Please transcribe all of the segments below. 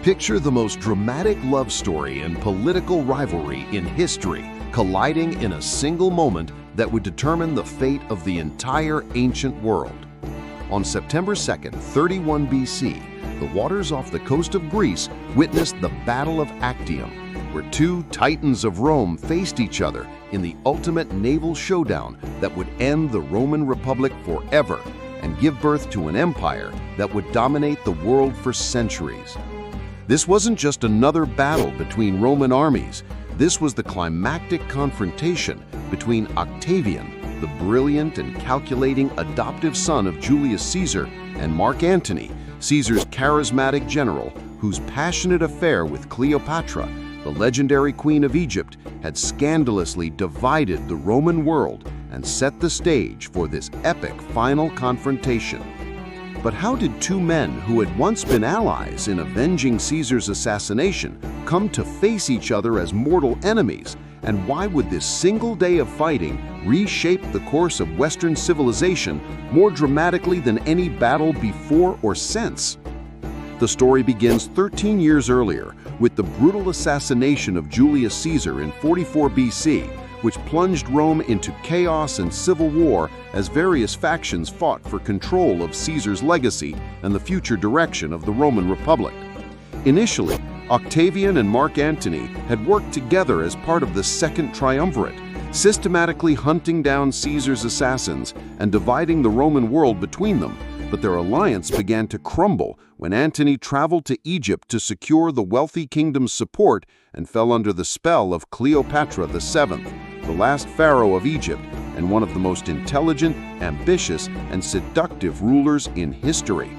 Picture the most dramatic love story and political rivalry in history colliding in a single moment that would determine the fate of the entire ancient world. On September 2nd, 31 BC, the waters off the coast of Greece witnessed the Battle of Actium, where two titans of Rome faced each other in the ultimate naval showdown that would end the Roman Republic forever and give birth to an empire that would dominate the world for centuries. This wasn't just another battle between Roman armies. This was the climactic confrontation between Octavian, the brilliant and calculating adoptive son of Julius Caesar, and Mark Antony, Caesar's charismatic general, whose passionate affair with Cleopatra, the legendary queen of Egypt, had scandalously divided the Roman world and set the stage for this epic final confrontation. But how did two men who had once been allies in avenging Caesar's assassination come to face each other as mortal enemies? And why would this single day of fighting reshape the course of Western civilization more dramatically than any battle before or since? The story begins 13 years earlier with the brutal assassination of Julius Caesar in 44 BC, which plunged Rome into chaos and civil war as various factions fought for control of Caesar's legacy and the future direction of the Roman Republic. Initially, Octavian and Mark Antony had worked together as part of the Second Triumvirate, systematically hunting down Caesar's assassins and dividing the Roman world between them. But their alliance began to crumble when Antony traveled to Egypt to secure the wealthy kingdom's support and fell under the spell of Cleopatra VII, the last pharaoh of Egypt and one of the most intelligent, ambitious, and seductive rulers in history.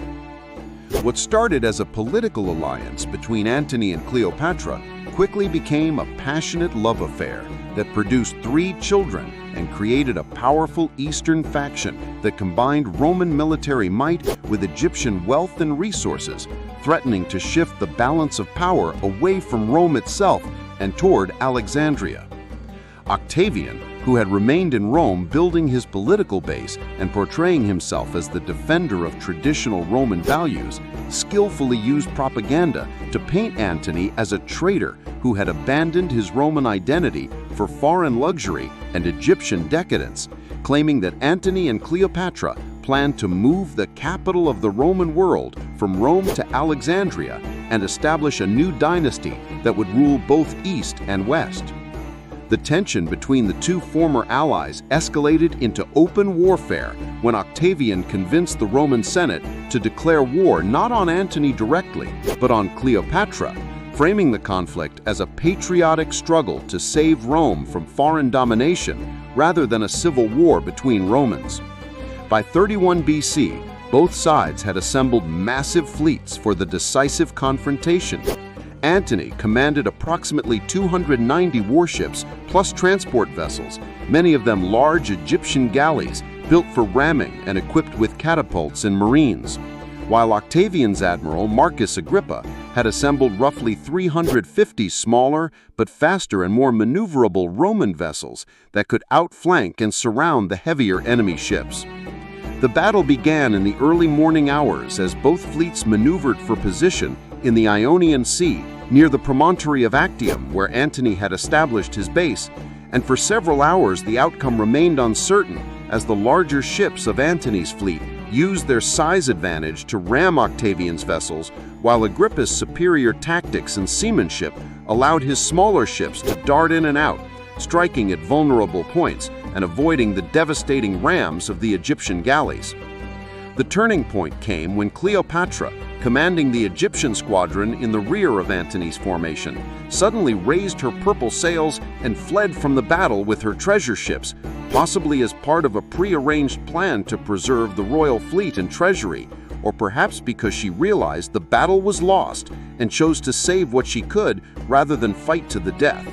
What started as a political alliance between Antony and Cleopatra quickly became a passionate love affair that produced 3 children and created a powerful Eastern faction that combined Roman military might with Egyptian wealth and resources, threatening to shift the balance of power away from Rome itself and toward Alexandria. Octavian, who had remained in Rome building his political base and portraying himself as the defender of traditional Roman values, skillfully used propaganda to paint Antony as a traitor who had abandoned his Roman identity for foreign luxury and Egyptian decadence, claiming that Antony and Cleopatra planned to move the capital of the Roman world from Rome to Alexandria and establish a new dynasty that would rule both East and West. The tension between the two former allies escalated into open warfare when Octavian convinced the Roman Senate to declare war not on Antony directly, but on Cleopatra, framing the conflict as a patriotic struggle to save Rome from foreign domination rather than a civil war between Romans. By 31 BC, both sides had assembled massive fleets for the decisive confrontation. Antony commanded approximately 290 warships plus transport vessels, many of them large Egyptian galleys built for ramming and equipped with catapults and marines, while Octavian's admiral Marcus Agrippa had assembled roughly 350 smaller but faster and more maneuverable Roman vessels that could outflank and surround the heavier enemy ships. The battle began in the early morning hours as both fleets maneuvered for position in the Ionian Sea near the promontory of Actium, where Antony had established his base, and for several hours the outcome remained uncertain as the larger ships of Antony's fleet used their size advantage to ram Octavian's vessels, while Agrippa's superior tactics and seamanship allowed his smaller ships to dart in and out, striking at vulnerable points and avoiding the devastating rams of the Egyptian galleys. The turning point came when Cleopatra, commanding the Egyptian squadron in the rear of Antony's formation, suddenly raised her purple sails and fled from the battle with her treasure ships, possibly as part of a pre-arranged plan to preserve the royal fleet and treasury, or perhaps because she realized the battle was lost and chose to save what she could rather than fight to the death.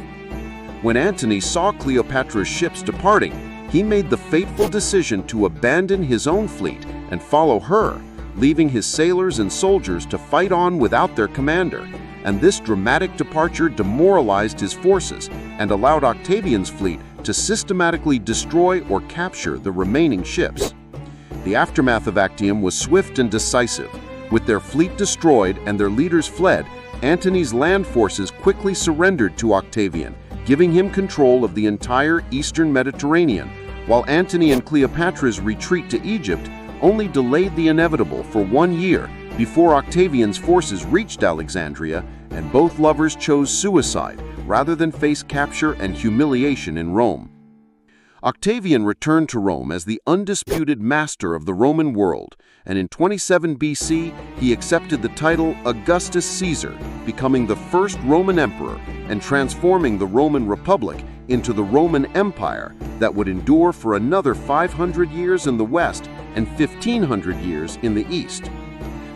When Antony saw Cleopatra's ships departing, he made the fateful decision to abandon his own fleet and follow her, leaving his sailors and soldiers to fight on without their commander, and this dramatic departure demoralized his forces and allowed Octavian's fleet to systematically destroy or capture the remaining ships. The aftermath of Actium was swift and decisive. With their fleet destroyed and their leaders fled, Antony's land forces quickly surrendered to Octavian, giving him control of the entire eastern Mediterranean, while Antony and Cleopatra's retreat to Egypt only delayed the inevitable for 1 year before Octavian's forces reached Alexandria, and both lovers chose suicide rather than face capture and humiliation in Rome. Octavian returned to Rome as the undisputed master of the Roman world, and in 27 BC he accepted the title Augustus Caesar, becoming the first Roman emperor and transforming the Roman Republic into the Roman Empire that would endure for another 500 years in the west and 1,500 years in the east.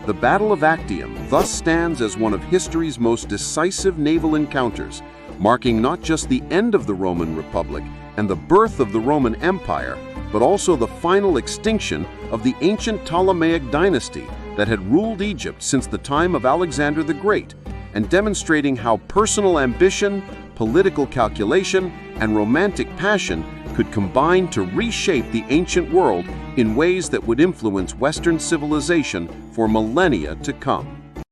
The Battle of Actium thus stands as one of history's most decisive naval encounters, marking not just the end of the Roman Republic and the birth of the Roman Empire, but also the final extinction of the ancient Ptolemaic dynasty that had ruled Egypt since the time of Alexander the Great, and demonstrating how personal ambition, political calculation, and romantic passion could combine to reshape the ancient world in ways that would influence Western civilization for millennia to come.